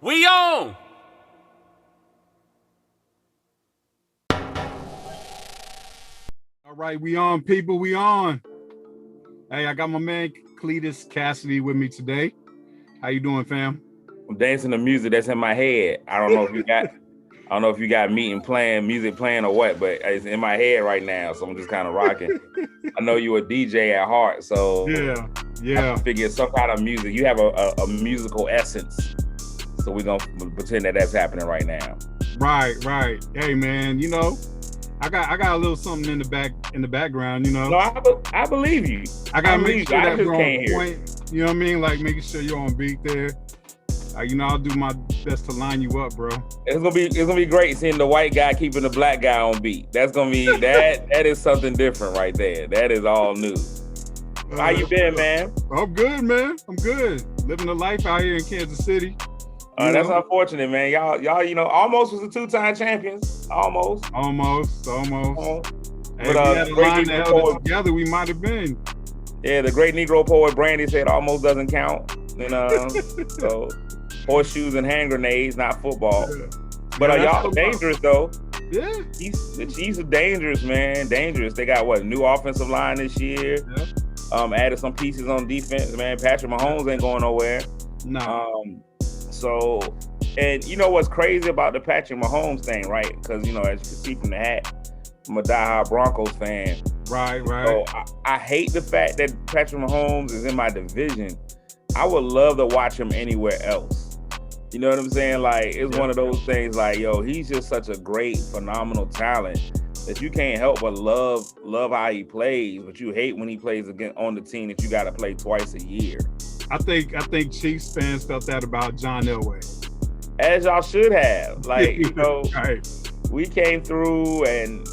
We on! All right, we on, people. We on. Hey, I got my man Cletus Kassady with me today. How you doing, fam? I'm dancing to music that's in my head. I don't know if you got music playing or what, but it's in my head right now, so I'm just kind of rocking. I know you're a DJ at heart, so yeah. I figure some kind of music. You have a musical essence, so we're gonna pretend that's happening right now. Right. Hey, man, I got a little something in the background, No, I believe you. I gotta make sure that just we're can't on hear. point. You know what I mean? Like making sure you're on beat there. I'll do my best to line you up, bro. It's gonna be great seeing the white guy keeping the black guy on beat. That's gonna be that is something different right there. That is all new. How you been, man? I'm good, man. I'm good. Living the life out here in Kansas City. That's unfortunate, man. Y'all, almost was the 2-time champions. Almost. Hey, But we had a line that held it poet, together, we might have been. yeah, the great Negro poet Brandy said almost doesn't count. So horseshoes and hand grenades, not football. But y'all dangerous though. Yeah. The Chiefs are dangerous, man. Dangerous. They got new offensive line this year. Yeah. Added some pieces on defense, man. Patrick Mahomes ain't going nowhere. No. So, and you know what's crazy about the Patrick Mahomes thing, right? Because, as you can see from the hat, I'm a diehard Broncos fan. Right. So I hate the fact that Patrick Mahomes is in my division. I would love to watch him anywhere else. You know what I'm saying? Like, it's one of those things like, he's just such a great, phenomenal talent that you can't help but love how he plays, but you hate when he plays again on the team that you got to play twice a year. I think Chiefs fans felt that about John Elway. As y'all should have. Like, right. We came through and,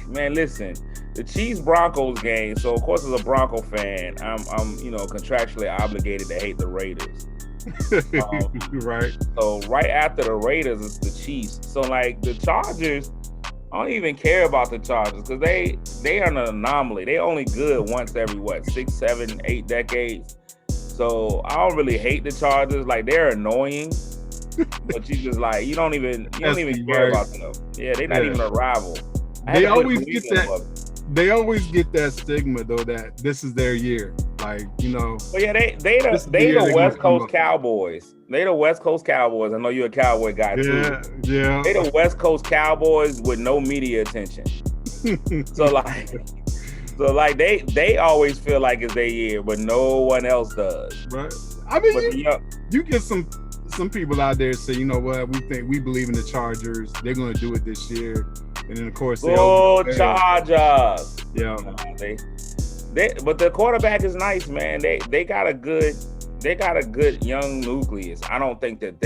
man, listen, the Chiefs-Broncos game, so of course as a Bronco fan, I'm contractually obligated to hate the Raiders. Right. So right after the Raiders, it's the Chiefs. So like the Chargers, I don't even care about the Chargers because they are an anomaly. They only good once every 6, 7, 8 decades. So I don't really hate the Chargers. Like they're annoying, but you just like you don't even care about them. Yeah, they're not even a rival. They always get that. They always get that stigma though that this is their year. Like But yeah, they the West Coast Cowboys. They the West Coast Cowboys. I know you're a Cowboy guy too. Yeah. They the West Coast Cowboys with no media attention. So they always feel like it's their year, but no one else does. Right. I mean, you get some people out there say, you know what, we believe in the Chargers. They're going to do it this year, and then of course Chargers. Yeah. But the quarterback is nice, man. They got a good young nucleus. I don't think that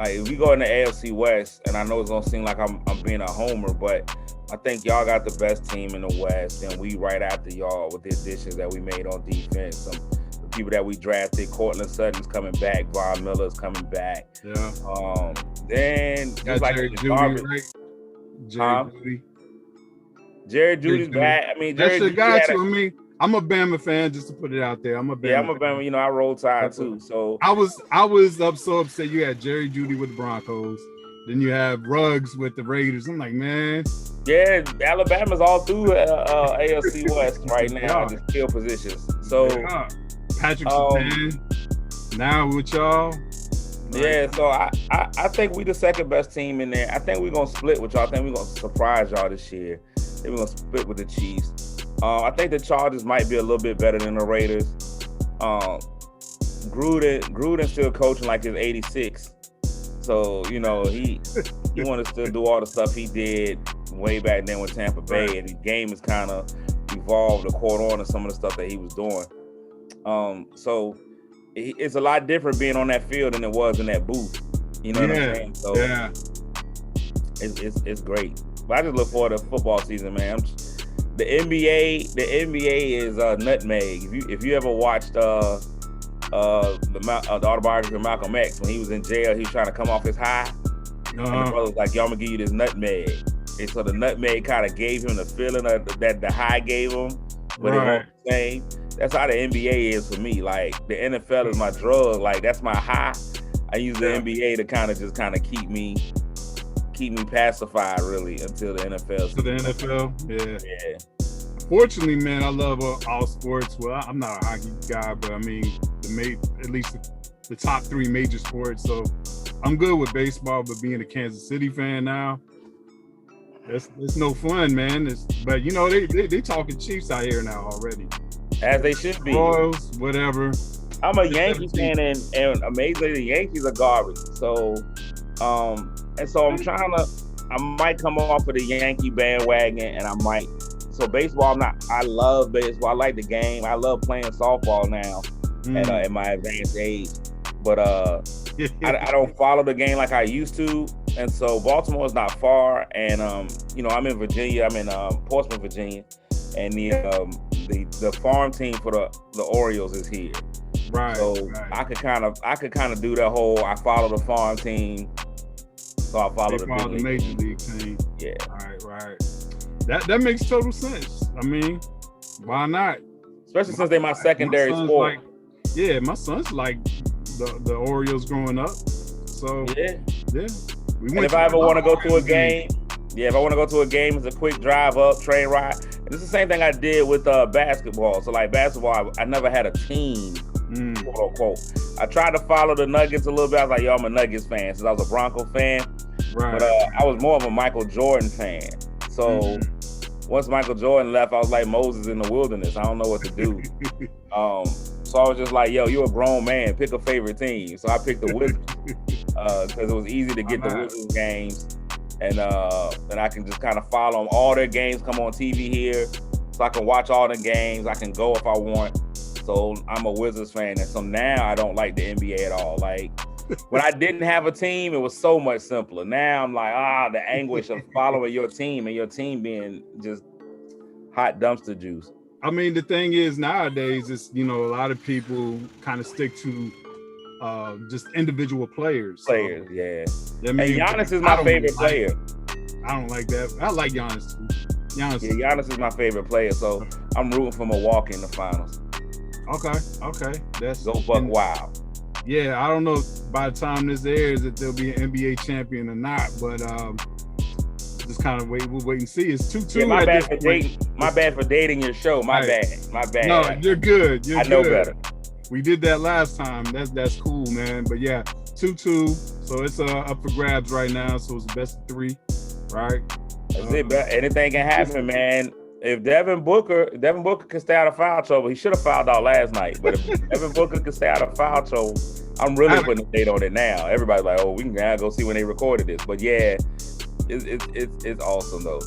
if we go in the AFC West, and I know it's gonna seem like I'm being a homer, but I think y'all got the best team in the West, and we right after y'all with the additions that we made on defense. The people that we drafted, Cortland Sutton's coming back, Von Miller's coming back. Yeah. Then just like Jerry Jeudy, right? Jerry Jeudy's back. I mean, Jerry Jeudy got you. I mean, I'm a Bama fan, just to put it out there. I'm a Bama fan. I roll Tide too. So I was so upset. You had Jerry Jeudy with the Broncos, then you have Ruggs with the Raiders. I'm like, man. Yeah, Alabama's all through AFC West right now, just skill positions. So Patrick Surtain now with y'all. Yeah, so I think we the second best team in there. I think we're gonna split with y'all. I think we're gonna surprise y'all this year. I think we're gonna split with the Chiefs. I think the Chargers might be a little bit better than the Raiders. Gruden still coaching like he's 86. So, he want to still do all the stuff he did way back then with Tampa Bay, and the game has kind of evolved or caught on to some of the stuff that he was doing. So it's a lot different being on that field than it was in that booth. You know what I'm saying? So it's great. But I just look forward to football season, man. The NBA is nutmeg. If you ever watched the autobiography of Malcolm X, when he was in jail, he was trying to come off his high. And the brother was like, "Yo, I'm gonna give you this nutmeg." And so the nutmeg kind of gave him the feeling that the high gave him, but it wasn't the same. That's how the NBA is for me. Like the NFL is my drug. Like that's my high. I use the NBA to kind of keep me pacified really until the NFL. To the NFL, yeah. Fortunately, man, I love all sports. Well, I'm not a hockey guy, but I mean, at least the top 3 major sports. So I'm good with baseball, but being a Kansas City fan now, it's no fun, man. But you know, they talking Chiefs out here now already. As they should be. Royals, whatever. I'm a Yankees fan, and amazingly, the Yankees are garbage. So, and so I might come off of the Yankee bandwagon, and I might. So baseball, I love baseball. I like the game. I love playing softball now, at my advanced age. But I don't follow the game like I used to, and so Baltimore is not far. And you know, I'm in Virginia. I'm in Portsmouth, Virginia, and the farm team for the Orioles is here. Right. So right. I could kind of do that whole. I follow the farm team, so I follow the major league team. Yeah. Right. That makes total sense. I mean, why not? Especially since they're my secondary sport. My son's like the Orioles growing up. So yeah. If I ever want to go to a game, if I want to go to a game, it's a quick drive up, train ride. And it's the same thing I did with basketball. So like basketball, I never had a team, quote unquote. I tried to follow the Nuggets a little bit. I was like, I'm a Nuggets fan since I was a Bronco fan. Right. But I was more of a Michael Jordan fan. So once Michael Jordan left, I was like Moses in the wilderness. I don't know what to do. So I was just like, you're a grown man. Pick a favorite team. So I picked the Wizards because it was easy to get the Wizards games. And I can just kind of follow them. All their games come on TV here. So I can watch all the games. I can go if I want. So I'm a Wizards fan. And so now I don't like the NBA at all. Like, when I didn't have a team, it was so much simpler. Now I'm like, the anguish of following your team and your team being just hot dumpster juice. I mean, the thing is nowadays, it's, you know, a lot of people kind of stick to just individual players. Players, yeah. I mean, Giannis is my favorite player. I don't like that. I like Giannis too. Giannis is my favorite player, so I'm rooting for Milwaukee in the finals. Okay. Go Buck Wild. Yeah, I don't know by the time this airs if there'll be an NBA champion or not, but just kind of we'll wait and see. It's 2-2. Yeah, my bad for dating your show. My bad. No, you're good. I know better. We did that last time. That's cool, man. But yeah, 2-2. So it's up for grabs right now. So it's the best of 3, right? That's it, bro. Anything can happen, man. If Devin Booker can stay out of foul trouble, he should have fouled out last night. But if Devin Booker can stay out of foul trouble, I'm really putting a date on it now. Everybody's like, we can go see when they recorded this. But yeah, it's awesome though.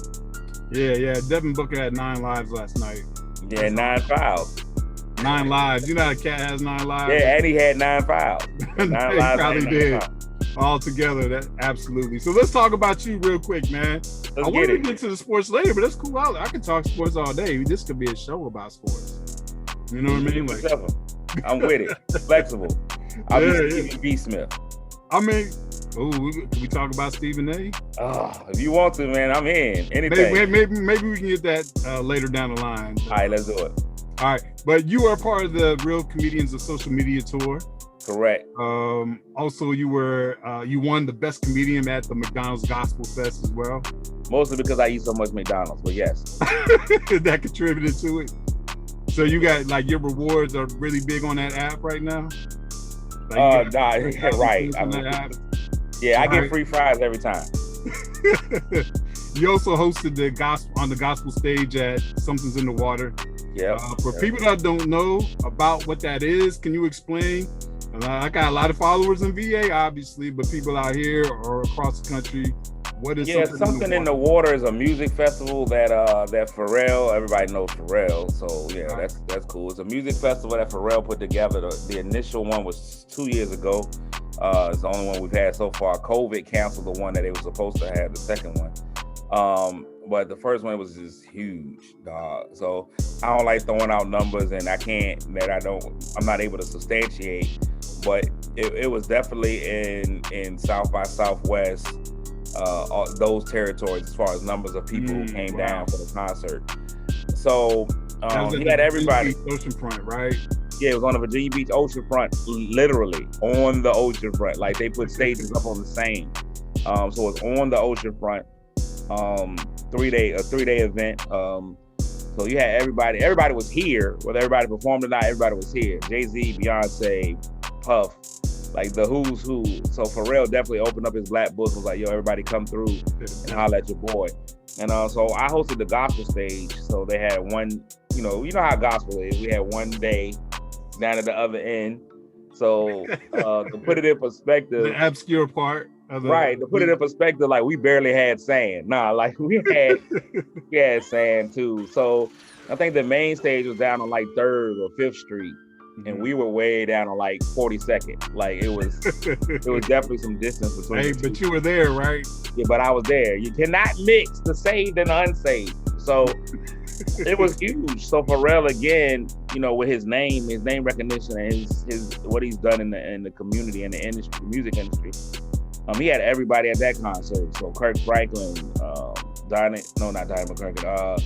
Yeah. Devin Booker had 9 lives last night. Yeah, 9 fouls. 9 lives. You know how a cat has 9 lives? Yeah, and he had 9 fouls. 9 lives. Probably did. All together, that absolutely. So let's talk about you real quick, man. I wanted to get to the sports later, but that's cool. I can talk sports all day. This could be a show about sports. You know what I mean? Like, I'm with it. Flexible. I'll be Stephen B. Smith. I mean, can we talk about Stephen A? If you want to, man, I'm in. Anything. Maybe we can get that later down the line. All right, let's do it. All right, but you are part of the Real Comedians of Social Media tour. Correct. Also, you won the best comedian at the McDonald's Gospel Fest as well. Mostly because I eat so much McDonald's, but yes. That contributed to it. So you got like your rewards are really big on that app right now. Right. I get free fries every time. You also hosted the gospel stage at Something's in the Water. Yeah. For people that don't know about what that is, can you explain? I got a lot of followers in VA, obviously, but people out here or across the country, what is Something in the Water is a music festival that Pharrell, everybody knows Pharrell, so yeah, right. That's cool. It's a music festival that Pharrell put together. The initial one was 2 years ago. It's the only one we've had so far. COVID canceled the one that they were supposed to have, the second one. But the first one was just huge, dog. So I don't like throwing out numbers, and I'm not able to substantiate. But it was definitely in South by Southwest, those territories as far as numbers of people who came down for the concert. So That was at He the had Virginia everybody. Beach oceanfront, right? Yeah, it was on the Virginia Beach oceanfront, literally on the oceanfront. Like they put stages up on the same. So it's on the oceanfront. 3-day event. So you had everybody. Everybody was here. Whether everybody performed or not, everybody was here. Jay-Z, Beyonce, Puff, like the who's who. So Pharrell definitely opened up his black book. Was like, yo, everybody come through and holler at your boy. And so I hosted the gospel stage. So they had one. You know how gospel is. We had one day down at the other end. So to put it in perspective, the obscure part. Right, to put it in perspective, like we barely had sand. Nah, like we had sand too. So I think the main stage was down on like 3rd or 5th Street, and we were way down on like 42nd. Like it was definitely some distance between. Hey, but you were there, right? Yeah, but I was there. You cannot mix the saved and the unsaved. So it was huge. So Pharrell again, with his name recognition, and his what he's done in the community and the industry, music industry. He had everybody at that concert. So Kirk Franklin, not Donnie McClurkin.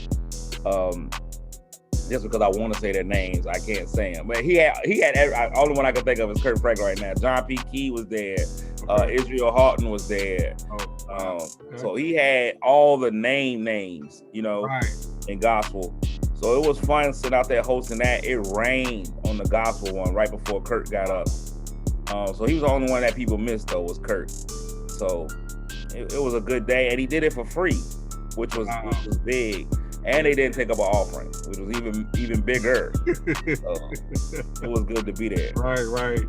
Just because I want to say their names, I can't say them. But he had only one I can think of is Kirk Franklin right now. John P. Key was there. Israel Houghton was there. So he had all the names, right. in gospel. So it was fun sitting out there hosting that. It rained on the gospel one right before Kirk got up. So he was the only one that people missed though, was Kurt. So it was a good day, and he did it for free, which was big. And they didn't take up an offering, which was even bigger. So it was good to be there. Right.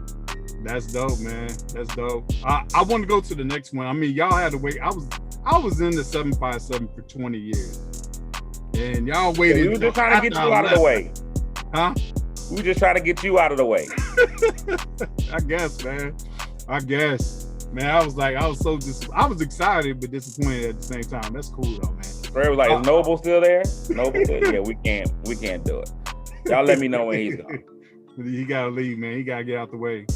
That's dope, man. That's dope. I want to go to the next one. I mean, y'all had to wait. I was in the 757 for 20 years, and y'all waited. We were just trying to get you out of the way. Huh? We were just trying to get you out of the way. I guess, man. Man, I was excited but disappointed at the same time. That's cool though, man. Fred was like, is Noble still there? Noble still? Yeah, we can't do it. Y'all let me know when he's gone. He gotta leave, man. He gotta get out the way.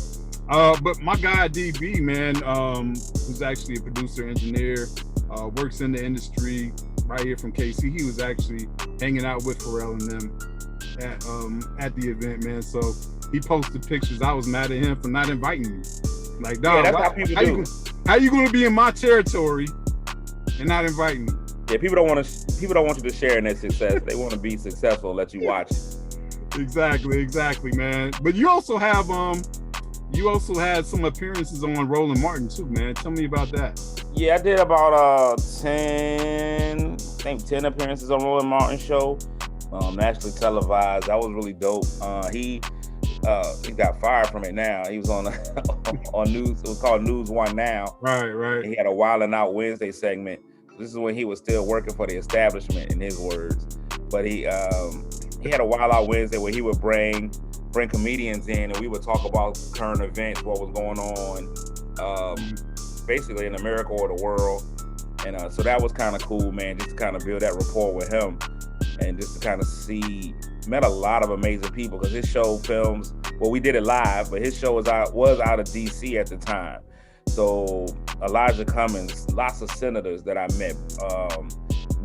But my guy DB, man, who's actually a producer, engineer, works in the industry right here from KC. He was actually hanging out with Pharrell and them at the event, man. So he posted pictures. I was mad at him for not inviting me. Like, dog, that's how people do. How you gonna be in my territory and not inviting me? Yeah, people don't want you to share in their success. They want to be successful and let you watch it. Exactly, man. But you also had some appearances on Roland Martin too, man. Tell me about that. Yeah, I did about 10 appearances on Roland Martin show, nationally televised. That was really dope. He got fired from it now. He was on news. It was called News One Now. Right. He had a Wildin' Out Wednesday segment. This is when he was still working for the establishment, in his words. But he had a Wild Out Wednesday where he would bring comedians in, and we would talk about current events, what was going on, basically in America or the world. And so that was kind of cool, man, just to kind of build that rapport with him, and just to kind of met a lot of amazing people, because his show films, well, we did it live, but his show was out of DC at the time. So Elijah Cummings, lots of senators that I met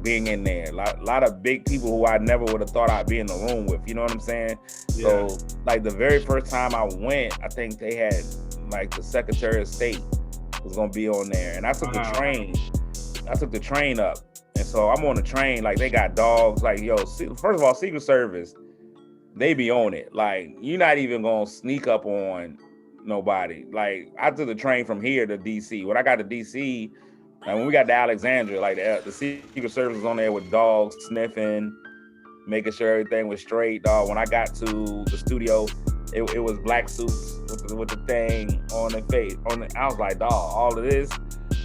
being in there, a lot of big people who I never would have thought I'd be in the room with, you know what I'm saying? Yeah. So like the very first time I went, I think they had like the Secretary of State was gonna be on there, and I took the train up. And so I'm on the train, like they got dogs, like, yo, first of all, Secret Service, they be on it. Like, you're not even gonna sneak up on nobody. Like, I took the train from here to DC. When I got to DC, like when we got to Alexandria, like the Secret Service was on there with dogs sniffing, making sure everything was straight, dog. When I got to the studio, it was black suits with the thing on their face. I was like, dog, all of this.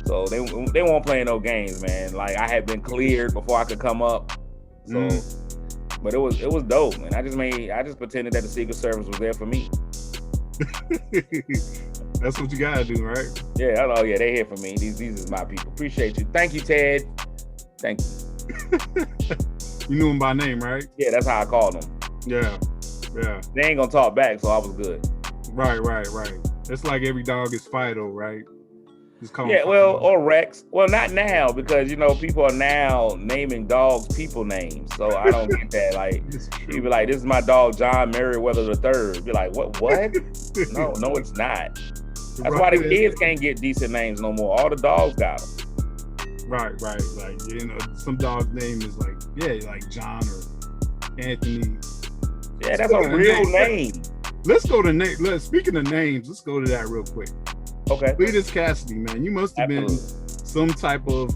So they won't play no games, man. Like, I had been cleared before I could come up. So, but it was dope, man. I just pretended that the Secret Service was there for me. That's what you gotta do, right? Yeah, they here for me. These is my people. Appreciate you. Thank you, Ted. Thank you. You knew him by name, right? Yeah, that's how I called him. Yeah. They ain't gonna talk back, so I was good. Right. It's like every dog is Fido, right? Just call Yeah, him well, Fido. or Rex. Well, not now because people are now naming dogs people names. So I don't get that. Like It's true. you be like, "This is my dog John Merriweather the Third." Be like, "What? What? No, it's not." That's why the kids can't get decent names no more. All the dogs got them. Right. Like some dog's name is like John or Anthony. Yeah, that's a real name. Let's go to name. Speaking of names, let's go to that real quick. Okay. Cletus Kassady, man, you must have been some type of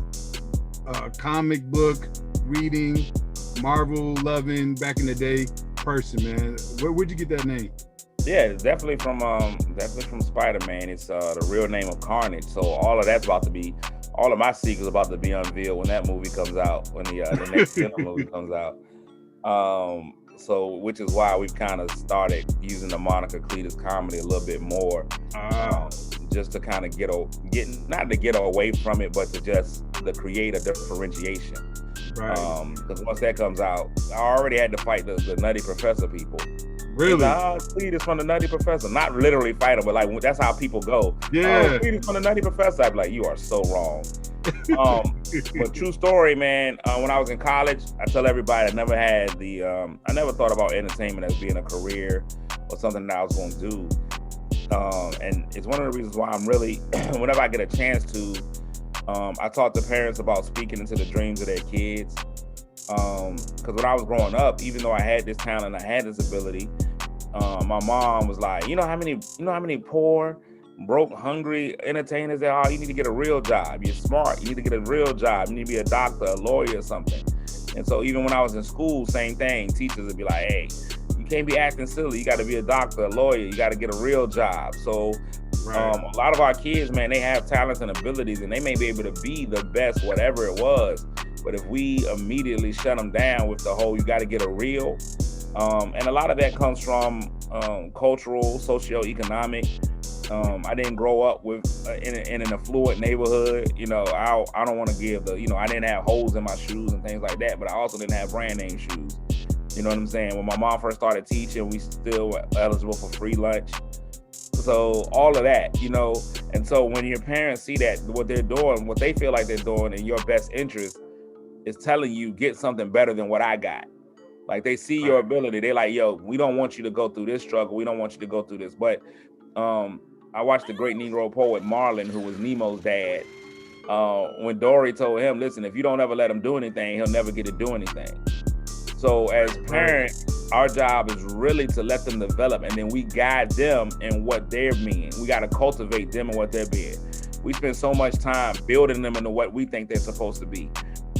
comic book reading, Marvel loving back in the day person, man. Where'd you get that name? Yeah, it's definitely from Spider-Man. It's the real name of Carnage. So all of my secrets about to be unveiled when that movie comes out, when the next Venom movie comes out. So which is why we've kind of started using the moniker Cletus Comedy a little bit more, just to kind of not to get away from it, but to create a differentiation. Right. Because once that comes out, I already had to fight the Nutty Professor people. Really? Cletus from the Nutty Professor. Not literally fight them, but like that's how people go. Yeah. Cletus from the Nutty Professor. I'd be like, you are so wrong. But true story, man. When I was in college, I tell everybody I never thought about entertainment as being a career or something that I was going to do. And it's one of the reasons why I'm really, whenever I get a chance to, I talk to parents about speaking into the dreams of their kids. Because when I was growing up, even though I had this talent, I had this ability, my mom was like, you know how many poor, broke, hungry entertainers there are? You need to get a real job. You're smart. You need to get a real job. You need to be a doctor, a lawyer, or something. And so even when I was in school, same thing. Teachers would be like, hey, you can't be acting silly. You got to be a doctor, a lawyer. You got to get a real job. So a lot of our kids, man, they have talents and abilities, and they may be able to be the best, whatever it was. But if we immediately shut them down with the whole, you got to get a real, and a lot of that comes from cultural, socioeconomic. I didn't grow up in an affluent neighborhood. I don't want to give I didn't have holes in my shoes and things like that, but I also didn't have brand name shoes. You know what I'm saying? When my mom first started teaching, we still were eligible for free lunch. So all of that, and so when your parents see that what they're doing, what they feel like they're doing in your best interest is telling you get something better than what I got. Like they see your ability. They're like, yo, we don't want you to go through this struggle. We don't want you to go through this. But I watched the great Negro poet Marlon, who was Nemo's dad. When Dory told him, listen, if you don't ever let him do anything, he'll never get to do anything. So as parents, our job is really to let them develop, and then we guide them in what they're being. We got to cultivate them in what they're being. We spend so much time building them into what we think they're supposed to be.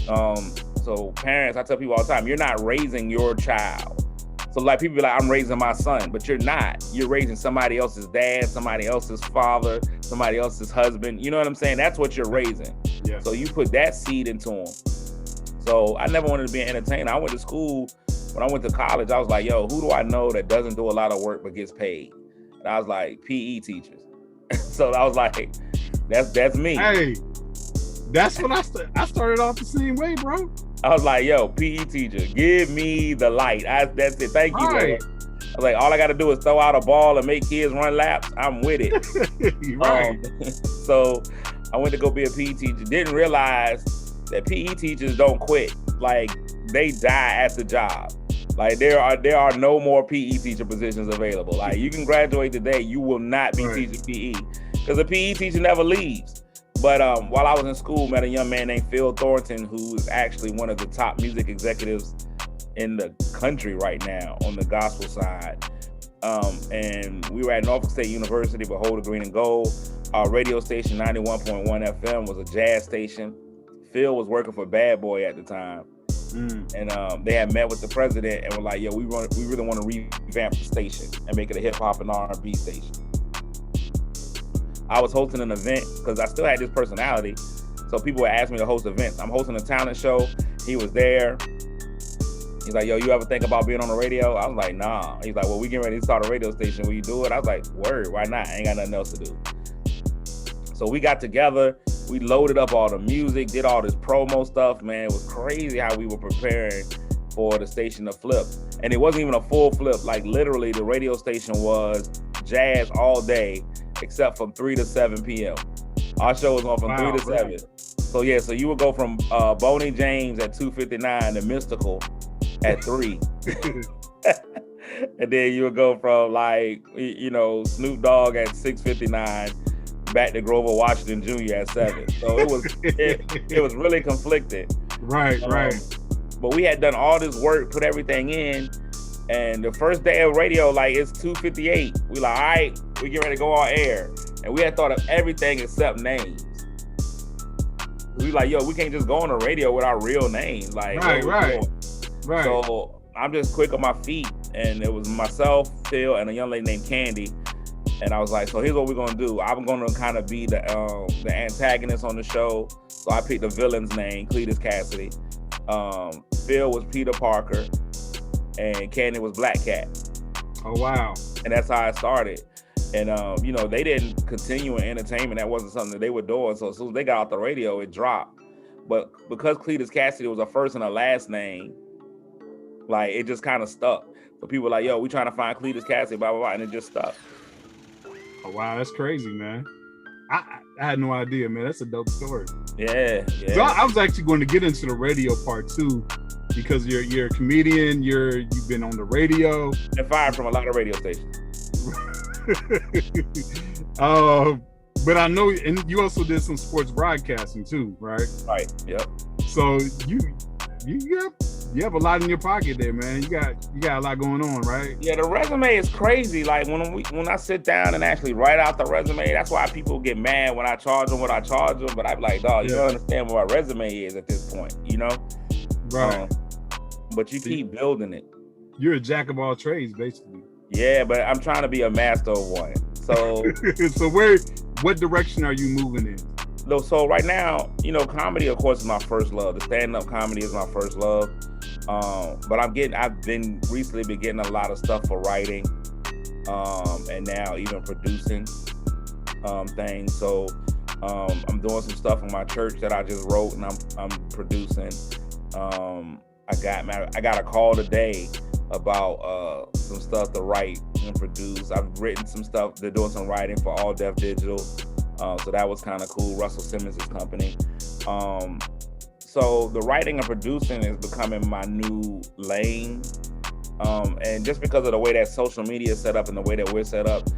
So parents, I tell people all the time, you're not raising your child. So like people be like, I'm raising my son, but you're not. You're raising somebody else's dad, somebody else's father, somebody else's husband. You know what I'm saying? That's what you're raising. Yeah. So you put that seed into them. So I never wanted to be an entertainer. I went to school. When I went to college, I was like, yo, who do I know that doesn't do a lot of work but gets paid? And I was like, PE teachers. So I was like, that's me. Hey, that's what I started off the same way, bro. I was like, yo, PE teacher, give me the light. That's it. Thank you, Lord. I was like, all I got to do is throw out a ball and make kids run laps. I'm with it. Right. So I went to go be a PE teacher. Didn't realize that PE teachers don't quit. Like they die at the job. Like there are no more PE teacher positions available. Like you can graduate today, you will not be teaching PE because a PE teacher never leaves. But while I was in school, met a young man named Phil Thornton, who is actually one of the top music executives in the country right now on the gospel side. And we were at Norfolk State University, Behold the Green and Gold. Our radio station, 91.1 FM, was a jazz station. Phil was working for Bad Boy at the time. And they had met with the president and were like, yo, we really want to revamp the station and make it a hip hop and R&B station. I was hosting an event because I still had this personality. So people would ask me to host events. I'm hosting a talent show. He was there. He's like, yo, you ever think about being on the radio? I was like, nah. He's like, well, we getting ready to start a radio station. Will you do it? I was like, word, why not? I ain't got nothing else to do. So we got together. We loaded up all the music, did all this promo stuff, man. It was crazy how we were preparing for the station to flip. And it wasn't even a full flip. Like literally the radio station was jazz all day, except from 3 to 7 p.m. Our show was on from 3 to 7. Right. So yeah, so you would go from Boney James at 2:59 to Mystical at 3. And then you would go from like, you know, Snoop Dogg at 6:59 back to Grover Washington Jr. at 7. So it was really conflicted. Right. But we had done all this work, put everything in, and the first day of radio, like, it's 2:58. We like, all right, we get ready to go on air. And we had thought of everything except names. We like, yo, we can't just go on the radio with our real names. Like, right. So I'm just quick on my feet, and it was myself, Phil, and a young lady named Candy. And I was like, so here's what we're gonna do. I'm gonna kind of be the antagonist on the show. So I picked the villain's name, Cletus Kassady. Phil was Peter Parker, and Candy was Black Cat. Oh wow! And that's how I started. And you know, they didn't continue in entertainment. That wasn't something that they were doing. So as soon as they got off the radio, it dropped. But because Cletus Kassady was a first and a last name, like, it just kind of stuck. So people were like, yo, we trying to find Cletus Kassady, blah blah blah, and it just stuck. Oh wow, that's crazy, man. I had no idea, man. That's a dope story. Yeah. So I was actually going to get into the radio part too, because you're a comedian. You've been on the radio. And fired from a lot of radio stations. But I know, and you also did some sports broadcasting too, right? Right. Yep. So you have a lot in your pocket there, man. You got a lot going on, right? Yeah, the resume is crazy. Like when I sit down and actually write out the resume, that's why people get mad when I charge them what I charge them. But I'm like, dog, you don't understand what my resume is at this point, you know? Right. But you keep building it. You're a jack of all trades, basically. Yeah, but I'm trying to be a master of one. So so what direction are you moving in? So right now, you know, comedy, of course, is my first love. The stand-up comedy is my first love. But I've been recently getting a lot of stuff for writing, and now even producing things. So I'm doing some stuff in my church that I just wrote, and I'm producing. I got a call today about some stuff to write and produce. I've written some stuff. They're doing some writing for All Def Digital. So that was kind of cool. Russell Simmons' company. So the writing and producing is becoming my new lane. And just because of the way that social media is set up and the way that we're set up,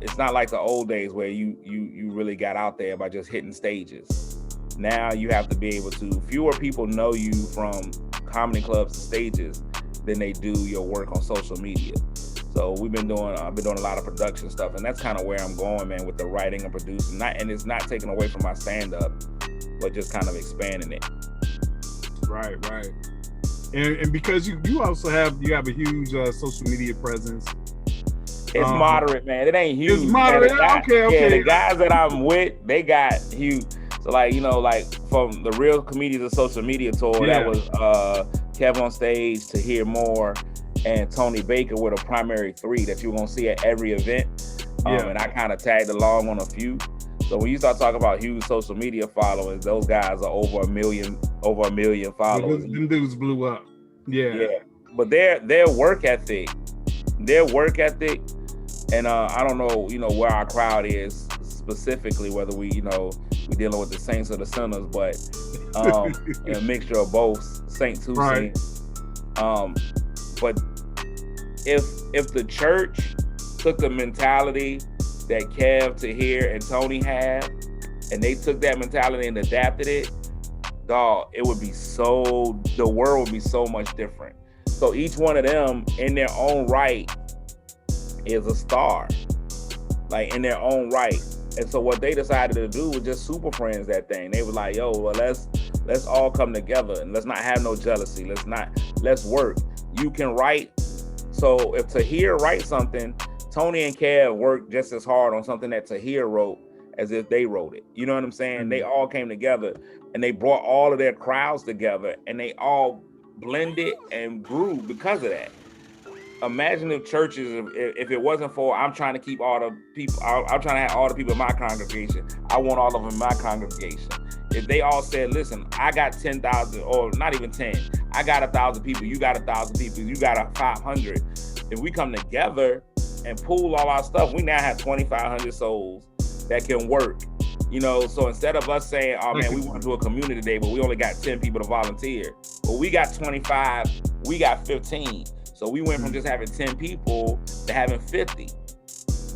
it's not like the old days where you really got out there by just hitting stages. Now you have to be able to, fewer people know you from comedy clubs to stages than they do your work on social media. So I've been doing a lot of production stuff, and that's kind of where I'm going, man, with the writing and producing. And it's not taking away from my stand-up, but just kind of expanding it. Right. And because you also have a huge social media presence. It's moderate, man. It ain't huge. It's moderate. Okay. Yeah, the guys that I'm with, they got huge. So like, you know, like from the Real Comedians of Social Media tour, that was Kevin on Stage, To Hear More, and Tony Baker were the primary three that you're gonna see at every event. And I kind of tagged along on a few. So when you start talking about huge social media followers, those guys are over a million followers. Them dudes blew up. Yeah. But their work ethic, and I don't know, you know, where our crowd is specifically, whether we're dealing with the saints or the sinners, but a mixture of both, saints who sing. But if the church took the mentality that Kev, Tahir, and Tony have, and they took that mentality and adapted it, dog, the world would be so much different. So each one of them in their own right is a star, like in their own right. And so what they decided to do was just super friends that thing. They were like, yo, well, let's all come together and let's not have no jealousy. Let's work. You can write. So if Tahir writes something, Tony and Kev worked just as hard on something that Tahir wrote as if they wrote it. You know what I'm saying? Mm-hmm. They all came together and they brought all of their crowds together and they all blended and grew because of that. Imagine if churches, if it wasn't for, I'm trying to keep all the people, I'm trying to have all the people in my congregation. I want all of them in my congregation. If they all said, listen, I got 10,000 or not even 10, I got 1,000 people, you got 1,000 people, you got 500. If we come together and pool all our stuff, we now have 2,500 souls that can work You know, so instead of us saying, oh man, we want to do a community day, but we only got 10 people to volunteer. Well, we got 25, we got 15. So we went from just having 10 people to having 50.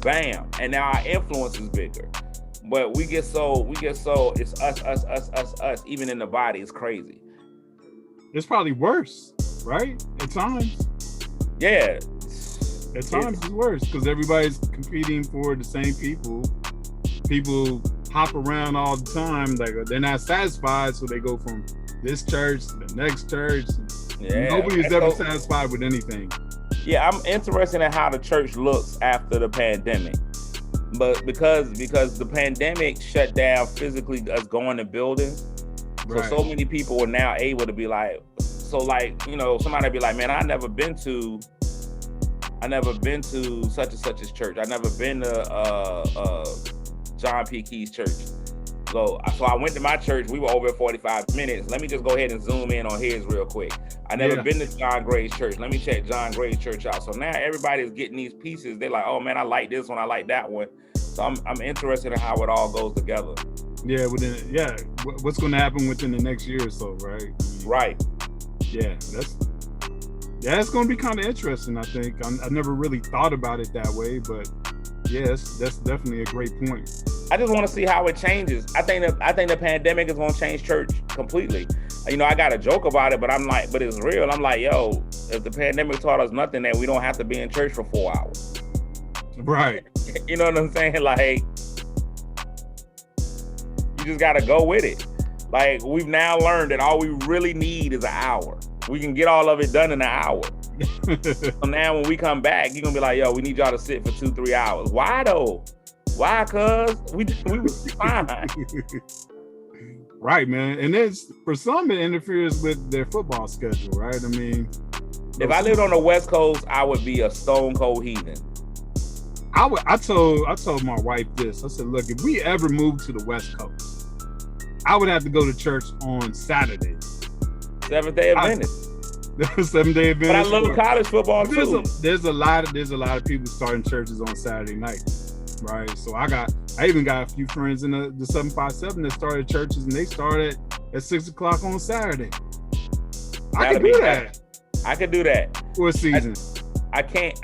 Bam. And now our influence is bigger. But we get so, it's us, even in the body. It's crazy. It's probably worse, right? At times. Yeah. At times it's worse because everybody's competing for the same people. People hop around all the time, like they're not satisfied, so they go from this church to the next church. Yeah, nobody's ever satisfied with anything. Yeah, I'm interested in how the church looks after the pandemic, but because the pandemic shut down physically us going to buildings, so many people are now able to be like, so like, you know, somebody be like, man, I never been to such and such's church. I never been to John P. Key's church. So I went to my church. We were over at 45 minutes. Let me just go ahead and zoom in on his real quick. I never been to John Gray's church. Let me check John Gray's church out. So now everybody's getting these pieces. They're like, oh man, I like this one. I like that one. So I'm interested in how it all goes together. Yeah, what's going to happen within the next year or so, right? Right. Yeah, it's going to be kind of interesting. I think I never really thought about it that way, but yes, that's definitely a great point. I just want to see how it changes. I think the pandemic is going to change church completely. You know, I got a joke about it, but I'm like, but it's real. I'm like, yo, if the pandemic taught us nothing, then we don't have to be in church for 4 hours. Right. You know what I'm saying? Like, you just got to go with it. Like, we've now learned that all we really need is an hour. We can get all of it done in an hour. So now when we come back, you're going to be like, yo, we need y'all to sit for 2-3 hours. Why though? Why? Cause we was fine. Right, man. And it's, for some, it interferes with their football schedule, right? I mean, if I lived on the West Coast, I would be a stone cold heathen. I told my wife this. I said, look, if we ever move to the West Coast, I would have to go to church on Saturday. Seventh-day Adventist. 7-day Adventist. But I love college football too. There's a lot of people starting churches on Saturday night, right? So I even got a few friends in the 757 that started churches, and they started at 6 o'clock on Saturday. I could do that. I could do that for a season. I can't.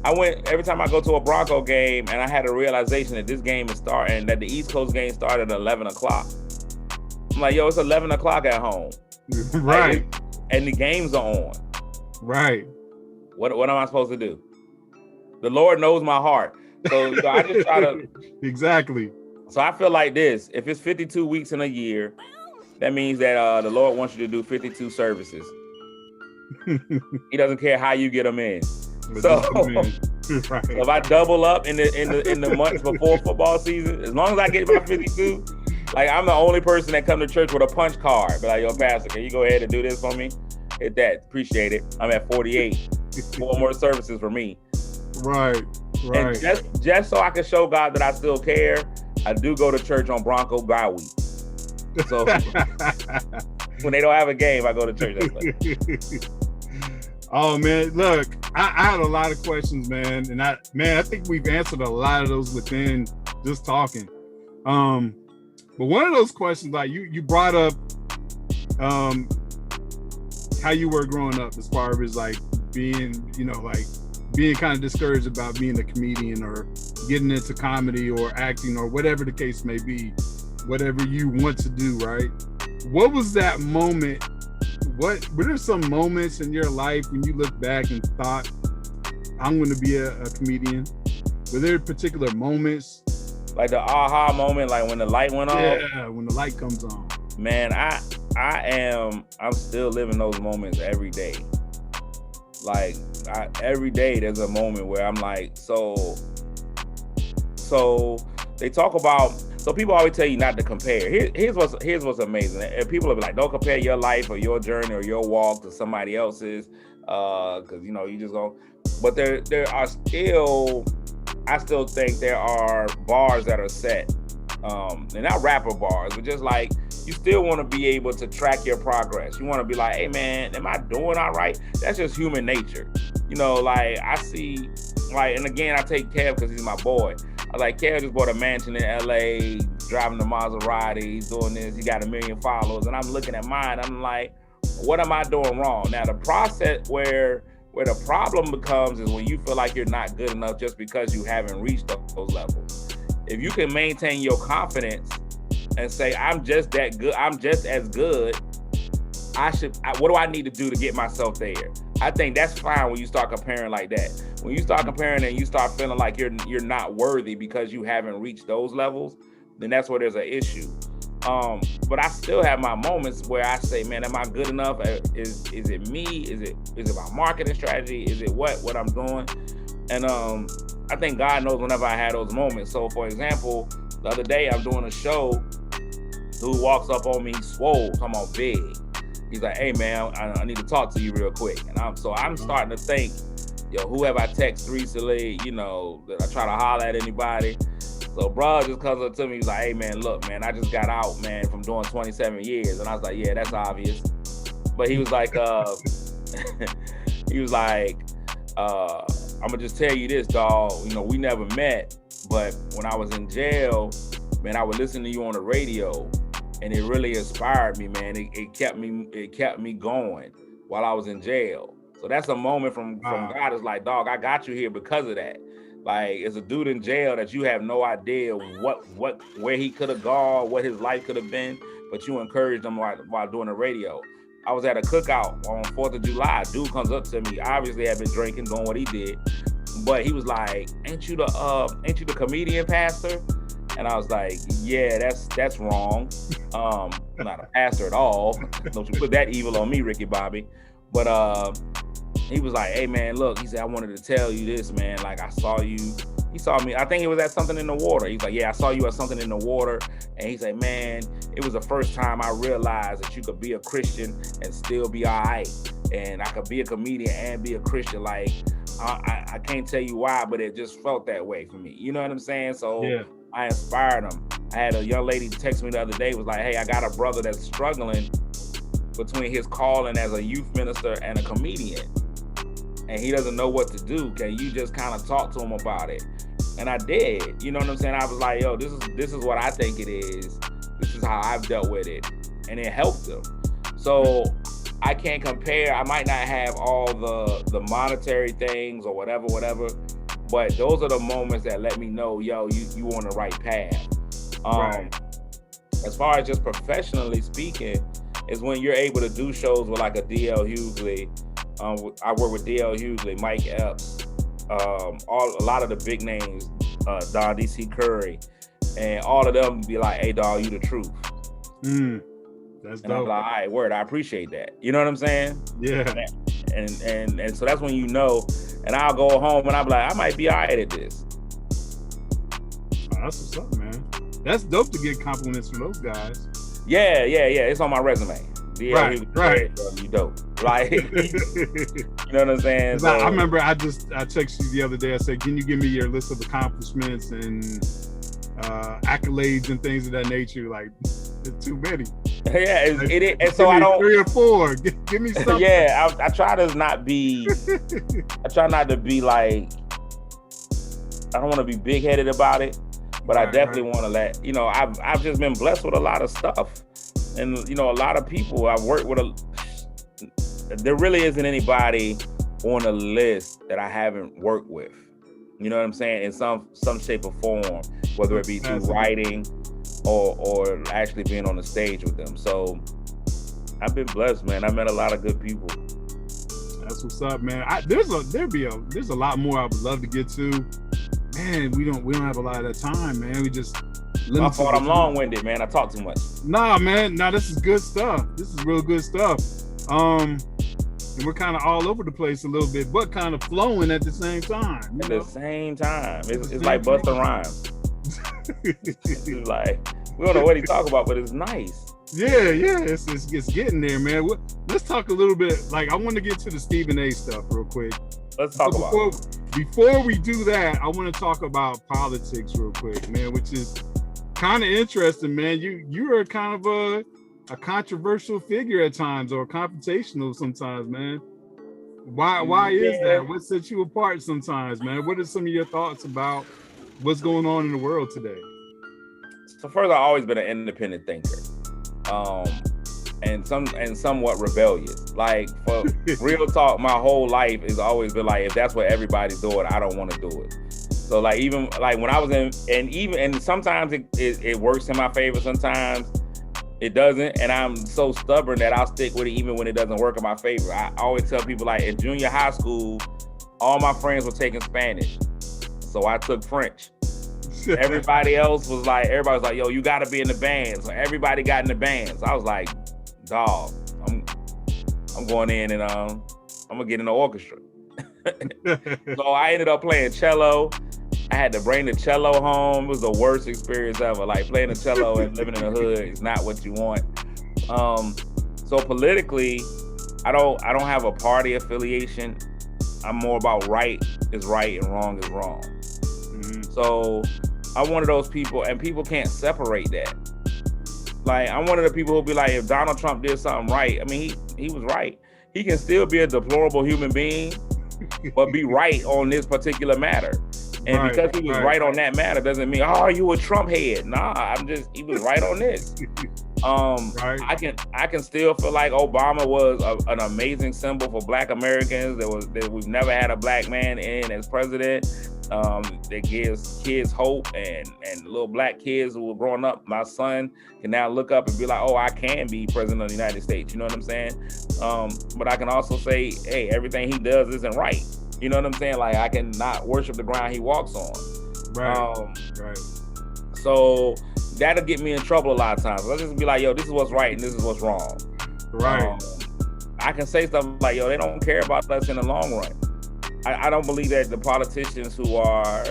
I went every time I go to a Bronco game, and I had a realization that this game is starting, that the East Coast game started at 11 o'clock. I'm like, yo, it's 11 o'clock at home. Right. Like, and the games are on. Right. What am I supposed to do? The Lord knows my heart. So I just try to. Exactly. So I feel like this: if it's 52 weeks in a year, that means that the Lord wants you to do 52 services. He doesn't care how you get them in. So, right. So if I double up in the months before football season, as long as I get my 52, like I'm the only person that come to church with a punch card. Be like, yo, Pastor, can you go ahead and do this for me? Hit that. Appreciate it. I'm at 48. 4 more services for me. Right. And just so I can show God that I still care, I do go to church on Bronco bye week. So when they don't have a game, I go to church that way. Oh man, look, I had a lot of questions, man, and I think we've answered a lot of those within just talking. But one of those questions, like you brought up, how you were growing up as far as like being kind of discouraged about being a comedian or getting into comedy or acting or whatever the case may be, whatever you want to do, right? What was that moment? Were there some moments in your life when you look back and thought, I'm going to be a comedian? Were there particular moments? Like the aha moment, like when the light went off? Yeah, when the light comes on. Man, I'm still living those moments every day. Like every day there's a moment where I'm like, so they talk about, so people always tell you not to compare. Here's what's amazing. And people will be like, don't compare your life or your journey or your walk to somebody else's, because you just go. But there are still, I still think there are bars that are set, and not rapper bars, but just like you still want to be able to track your progress. You want to be like, hey man, am I doing all right? That's just human nature. Like I see, like, and again, I take Kev because he's my boy. I was like, Kev just bought a mansion in LA, driving the Maserati, he's doing this, he got 1 million followers. And I'm looking at mine, I'm like, what am I doing wrong? Now the process where the problem becomes is when you feel like you're not good enough just because you haven't reached those levels. If you can maintain your confidence and say, I'm just that good, I'm just as good, what do I need to do to get myself there? I think that's fine when you start comparing like that. When you start comparing and you start feeling like you're not worthy because you haven't reached those levels, then that's where there's an issue. But I still have my moments where I say, man, am I good enough? Is it me? Is it my marketing strategy? Is it what I'm doing? And I think God knows whenever I had those moments. So for example, the other day I'm doing a show, dude walks up on me, swole, come on, big. He's like, hey man, I need to talk to you real quick. And I'm starting to think, yo, who have I text recently? You know, that I try to holler at anybody. So bro just comes up to me, he's like, hey man, look, man, I just got out, man, from doing 27 years. And I was like, yeah, that's obvious. But he was like, I'm gonna just tell you this, dog. You know, we never met, but when I was in jail, man, I would listen to you on the radio, and it really inspired me, man. It kept me going while I was in jail. So that's a moment from God. It's like, dog, I got you here because of that. Like, it's a dude in jail that you have no idea where he could have gone, what his life could have been, but you encouraged him while doing the radio. I was at a cookout on 4th of July. Dude comes up to me, obviously had been drinking, doing what he did, but he was like, ain't you the comedian pastor? And I was like, yeah, that's wrong. I'm not a pastor at all. Don't you put that evil on me, Ricky Bobby. But he was like, hey man, look, he said, I wanted to tell you this, man. Like, I saw you. He saw me, I think it was at something in the water. He's like, yeah, I saw you at something in the water. And he said, man, it was the first time I realized that you could be a Christian and still be all right. And I could be a comedian and be a Christian. Like, I can't tell you why, but it just felt that way for me. You know what I'm saying? So yeah. I inspired him. I had a young lady text me the other day, was like, hey, I got a brother that's struggling between his calling as a youth minister and a comedian. And he doesn't know what to do. Can you just kind of talk to him about it? And I did. You know what I'm saying? I was like, yo, this is what I think it is. This is how I've dealt with it. And it helped him. So I can't compare. I might not have all the monetary things or whatever, but those are the moments that let me know, yo, you on the right path. Right. As far as just professionally speaking, is when you're able to do shows with like a D.L. Hughley. I work with D.L. Hughley, Mike Epps, a lot of the big names, Don D.C. Curry, and all of them be like, hey dog, you the truth. That's and dope. I'm like, all right, word, I appreciate that. You know what I'm saying? Yeah. And so that's when you know, and I'll go home and I'll be like, I might be all right at this. Oh, that's what's up, man. That's dope to get compliments from those guys. Yeah. It's on my resume. Right. You dope. Like, you know what I'm saying? So, I remember I texted you the other day. I said, can you give me your list of accomplishments and accolades and things of that nature? Like, it's too many. Yeah, like, it is. And so I don't. 3 or 4. Give me something. Yeah, I try to not be. I try not to be like. I don't want to be big headed about it, but I definitely want to let you know. I've just been blessed with a lot of stuff. And, you know, a lot of people I've worked with, there really isn't anybody on the list that I haven't worked with. You know what I'm saying? In some shape or form, whether it be through writing or actually being on the stage with them. So I've been blessed, man. I met a lot of good people. That's what's up, man. There's a lot more I would love to get to. Man, we don't have a lot of time, man. We just. My fault, I'm long-winded, man. I talk too much. Nah, man. Nah, this is good stuff. This is real good stuff. And we're kind of all over the place a little bit, but kind of flowing at the same time. At the same time. It's like Busta Rhymes. It's like, we don't know what he's talking about, but it's nice. Yeah. It's getting there, man. Let's talk a little bit. Like, I want to get to the Stephen A. stuff real quick. Let's talk about it. Before we do that, I want to talk about politics real quick, man, which is kind of interesting, man. You are kind of a controversial figure at times, or confrontational sometimes, man. Why is that? What sets you apart sometimes, man? What are some of your thoughts about what's going on in the world today? So first, I've always been an independent thinker, and somewhat rebellious. Like, for real talk, my whole life has always been like, if that's what everybody's doing, I don't want to do it. So like, even like when I was and sometimes it works in my favor, sometimes it doesn't, and I'm so stubborn that I'll stick with it even when it doesn't work in my favor. I always tell people, like, in junior high school, all my friends were taking Spanish, so I took French. Everybody was like, yo, you gotta be in the band. So everybody got in the band. So I was like, dog, I'm going in and I'm gonna get in the orchestra. So I ended up playing cello. I had to bring the cello home. It was the worst experience ever. Like, playing the cello and living in the hood is not what you want. So politically, I don't have a party affiliation. I'm more about right is right and wrong is wrong. Mm-hmm. So I'm one of those people, and people can't separate that. Like, I'm one of the people who'll be like, if Donald Trump did something right, I mean, he was right. He can still be a deplorable human being, but be right on this particular matter. And because he was right on that matter doesn't mean, oh, you a Trump head. Nah, he was right on this. I can still feel like Obama was an amazing symbol for Black Americans. That we've never had a Black man in as president. That gives kids hope, and little Black kids who were growing up. My son can now look up and be like, oh, I can be president of the United States. You know what I'm saying? But I can also say, hey, everything he does isn't right. You know what I'm saying? Like, I cannot worship the ground he walks on. Right. So that'll get me in trouble a lot of times. I'll just be like, yo, this is what's right and this is what's wrong. Right. I can say stuff like, yo, they don't care about us in the long run. I don't believe that the politicians who are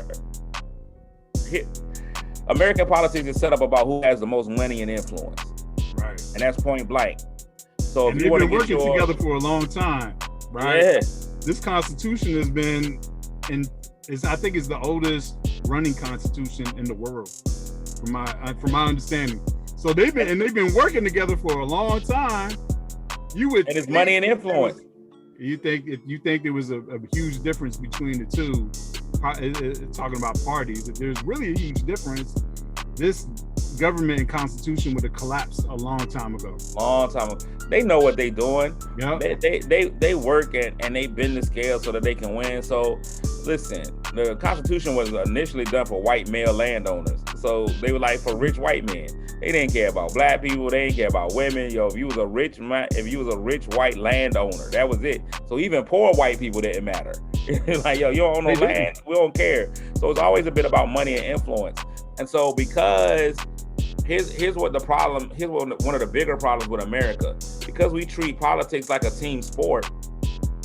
American politics is set up about who has the most money and influence. Right. And that's point blank. So if you want to get working together for a long time, right? Yeah. This Constitution has been I think it's the oldest running Constitution in the world, from my understanding. So they've been working together for a long time. And it's money and influence. You think there was a huge difference between the two, talking about parties, if there's really a huge difference, this government and Constitution would have collapsed a long time ago. They know what they're doing. Yep. They work and they bend the scale so that they can win. So listen, the Constitution was initially done for white male landowners. So they were like for rich white men. They didn't care about Black people. They didn't care about women. Yo, if you was a rich white landowner, that was it. So even poor white people didn't matter. Like, yo, you don't own no land. We don't care. So it's always a bit about money and influence. And so because here's one of the bigger problems with America. Because we treat politics like a team sport,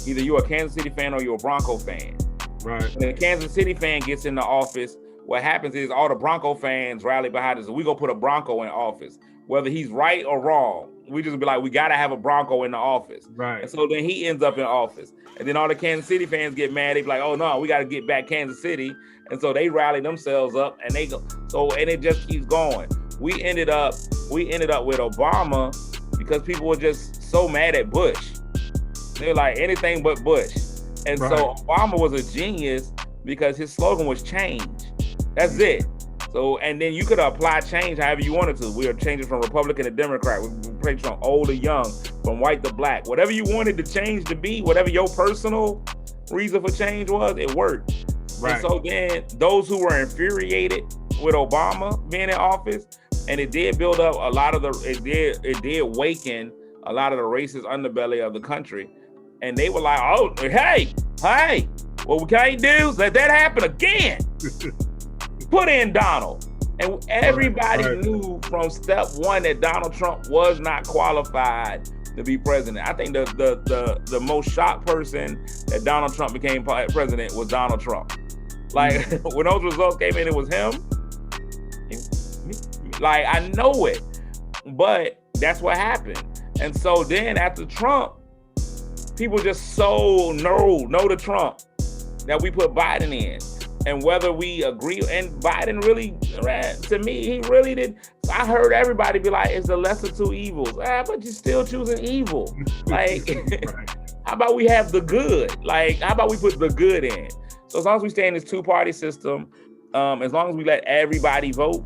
either you're a Kansas City fan or you're a Bronco fan. Right. When a Kansas City fan gets in the office, what happens is all the Bronco fans rally behind us. We go put a Bronco in office, whether he's right or wrong. We just be like, we got to have a Bronco in the office. Right. And so then he ends up in office. And then all the Kansas City fans get mad. They be like, oh no, we got to get back Kansas City. And so they rally themselves up and they go. So, and it just keeps going. We ended up with Obama because people were just so mad at Bush. They were like, anything but Bush. And so Obama was a genius because his slogan was change. That's it. So, and then you could apply change however you wanted to. We are changing from Republican to Democrat. We changed from old to young, from white to Black. Whatever you wanted the change to be, whatever your personal reason for change was, it worked. Right. And so then those who were infuriated with Obama being in office, and it did build up a lot of it did awaken a lot of the racist underbelly of the country. And they were like, oh, hey, what we can't do is let that happen again. Put in Donald. And everybody knew from step one that Donald Trump was not qualified to be president. I think the most shocked person that Donald Trump became president was Donald Trump. Like, when those results came in, it was him. Like, I know it, but that's what happened. And so then after Trump, people just so know to Trump that we put Biden in. And whether we agree, and Biden really, to me, he really did. I heard everybody be like, it's the lesser two evils. But you're still choosing evil. Like, how about we have the good? Like, how about we put the good in? So as long as we stay in this two-party system, as long as we let everybody vote,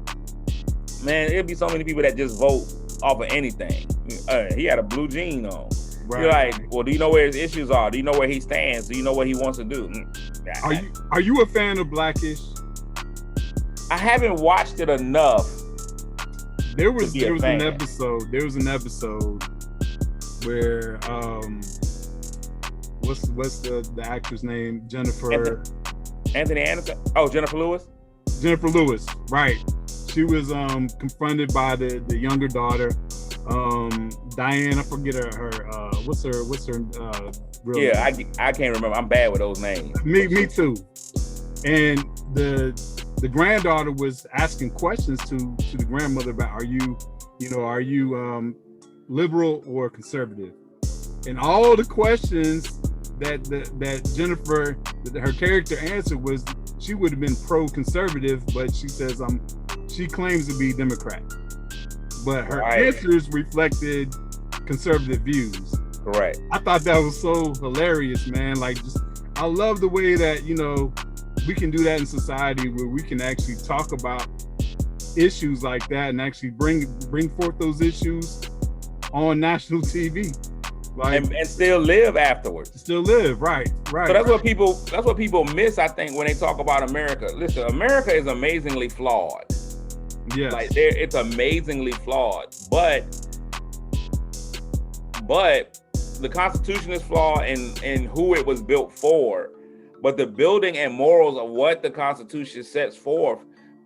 man, it'll be so many people that just vote off of anything. He had a blue jean on. Right. You're like, well, do you know where his issues are? Do you know where he stands? Do you know what he wants to do? Are you a fan of Blackish? I haven't watched it enough. There was an episode where what's the actor's name? Anthony Anderson. Oh, Jennifer Lewis. Jennifer Lewis, right? She was confronted by the younger daughter, Diane. I forget her. What's her real name? I can't remember. I'm bad with those names. Me too. And the granddaughter was asking questions to the grandmother about are you liberal or conservative? And all the questions that Jennifer, her character answered was she would have been pro-conservative, but she says she claims to be Democrat. But her answers reflected conservative views. Correct. I thought that was so hilarious, man. Like, I love the way that, we can do that in society where we can actually talk about issues like that and actually bring forth those issues on national TV. Like, and still live afterwards. Still live, right. So that's what people miss, I think, when they talk about America. Listen, America is amazingly flawed. Yes. Like it's amazingly flawed. But the Constitution is flawed in who it was built for. But the building and morals of what the Constitution sets forth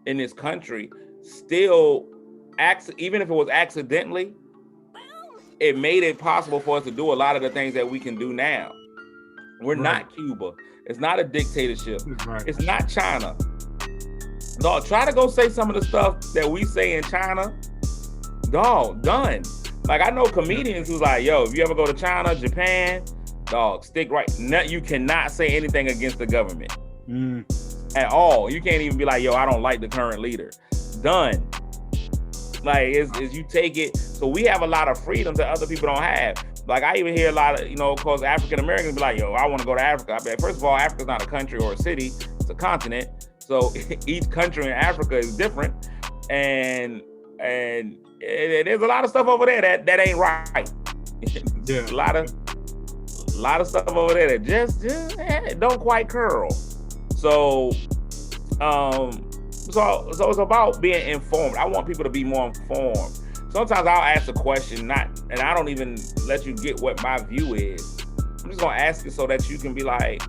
in this country still even if it was accidentally, it made it possible for us to do a lot of the things that we can do now. We're not Cuba. It's not a dictatorship. Right. It's not China. Dog, try to go say some of the stuff that we say in China. Dog, done. Like, I know comedians who's like, yo, if you ever go to China, Japan, dog, stick right. You cannot say anything against the government at all. You can't even be like, yo, I don't like the current leader. Done. Like, is you take it. So we have a lot of freedoms that other people don't have. Like, I even hear a lot of, of course, African Americans be like, yo, I want to go to Africa. I mean, first of all, Africa's not a country or a city. It's a continent. So each country in Africa is different. And there's a lot of stuff over there that ain't right. Yeah. a lot of stuff over there that just don't quite curl. So it's about being informed. I want people to be more informed. Sometimes I'll ask a question, and I don't even let you get what my view is. I'm just gonna ask it so that you can be like,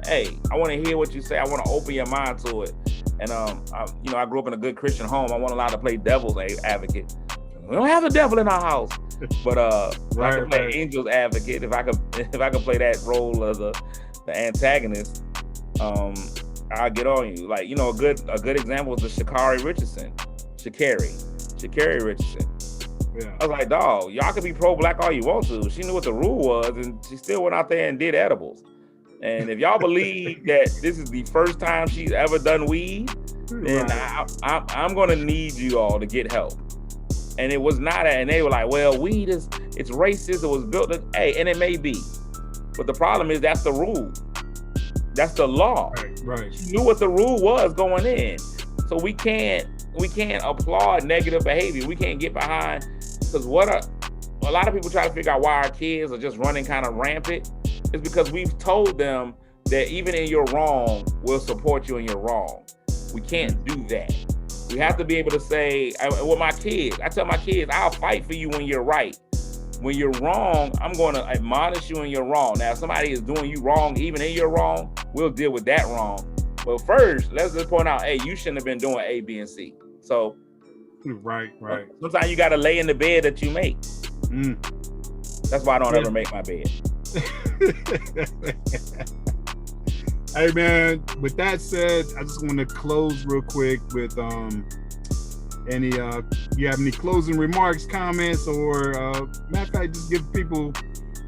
hey, I want to hear what you say. I want to open your mind to it. And I grew up in a good Christian home. I wasn't allowed to play devil's advocate. We don't have the devil in our house, but I can play angel's advocate. If I could play that role of the antagonist, I'll get on you. Like, a good example is the Sha'Carri Richardson. Yeah. I was like, dog, y'all can be pro-black all you want to. She knew what the rule was, and she still went out there and did edibles. And if y'all believe that this is the first time she's ever done weed, then I'm gonna need you all to get help. And it was not, and they were like, well, weed it's racist. It was built, and it may be, but the problem is that's the rule. That's the law. Right. She knew what the rule was going in, so we can't applaud negative behavior. We can't get behind, because a lot of people try to figure out why our kids are just running kind of rampant. It's because we've told them that even in your wrong, we'll support you in your wrong. We can't do that. We have to be able to say, with my kids, I tell my kids, I'll fight for you when you're right. When you're wrong, I'm going to admonish you when you're wrong. Now, if somebody is doing you wrong, even in your wrong, we'll deal with that wrong. But first, let's just point out, hey, you shouldn't have been doing A, B, and C. So, right. Sometimes you got to lay in the bed that you make. That's why I don't ever make my bed. Hey, man, with that said, I just want to close real quick with you have any closing remarks, comments, or matter of fact, just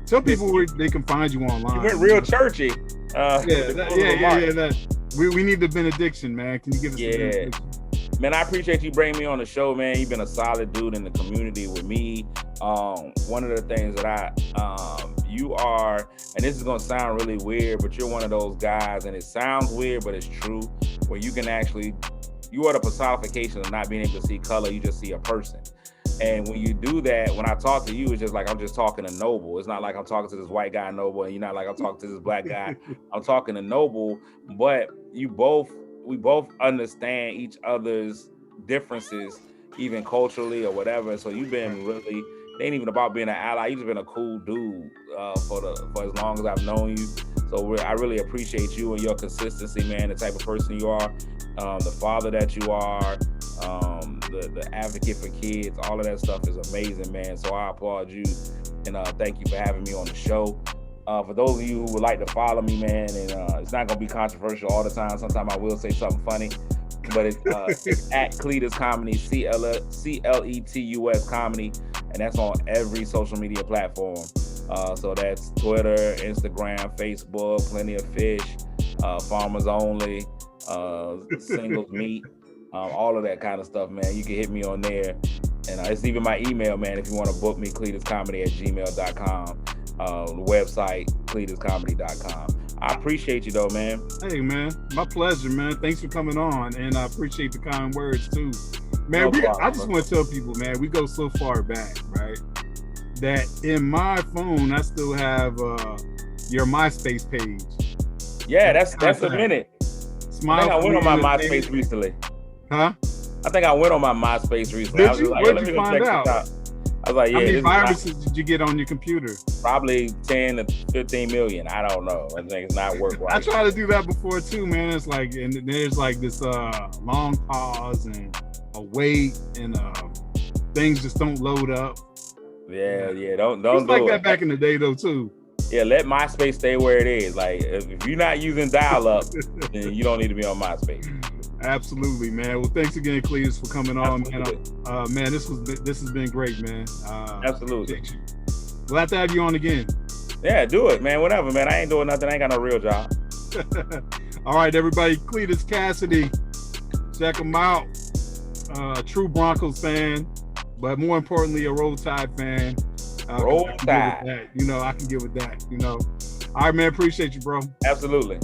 tell people where they can find you online. You went real churchy. We need the benediction, man. Can you give us the benediction? Man, I appreciate you bringing me on the show, man. You've been a solid dude in the community with me. One of the things that you are, and this is gonna sound really weird, but you're one of those guys, and it sounds weird, but it's true. where you can actually, you are the personification of not being able to see color. You just see a person. And when you do that, when I talk to you, it's just like I'm just talking to Noble. It's not like I'm talking to this white guy Noble, and you're not like I'm talking to this black guy. I'm talking to Noble, but we both understand each other's differences, even culturally or whatever. So you've been really, it ain't even about being an ally. You've just been a cool dude for as long as I've known you. So I really appreciate you and your consistency, man. The type of person you are, the father that you are. The advocate for kids, all of that stuff is amazing, man. So I applaud you and thank you for having me on the show. For those of you who would like to follow me, man, and it's not gonna be controversial all the time. Sometimes I will say something funny, but it's at Cletus Comedy, CLETUS Comedy, and that's on every social media platform. So that's Twitter, Instagram, Facebook, Plenty of Fish, Farmers Only, Singles Meat. All of that kind of stuff, man. You can hit me on there. And it's even my email, man, if you want to book me, cletuscomedy@gmail.com. The website, cletuscomedy.com. I appreciate you, though, man. Hey, man. My pleasure, man. Thanks for coming on. And I appreciate the kind words, too. Man, I just want to tell people, man, we go so far back, right? That in my phone, I still have your MySpace page. Yeah, that's a minute. I think I went on my MySpace recently. Huh? I think I went on my MySpace recently. Did you? Where'd you find out? I was like, yeah. How many viruses did you get on your computer? Probably 10 to 15 million. I don't know. I think it's not work right. I tried to do that before too, man. It's like, and there's like this long pause and a wait, and things just don't load up. Yeah. Don't do like it. That back in the day though too. Yeah, let MySpace stay where it is. Like if you're not using dial-up, then you don't need to be on MySpace. Absolutely, man. Well, thanks again, Cletus, for coming on, man. Man, this has been great, man. Absolutely. We'll have to have you on again. Yeah, do it, man. Whatever, man. I ain't doing nothing. I ain't got no real job. All right, everybody. Cletus Kassady, check him out. True Broncos fan, but more importantly, a Roll Tide fan. Roll Tide. I can get with that. All right, man. Appreciate you, bro. Absolutely.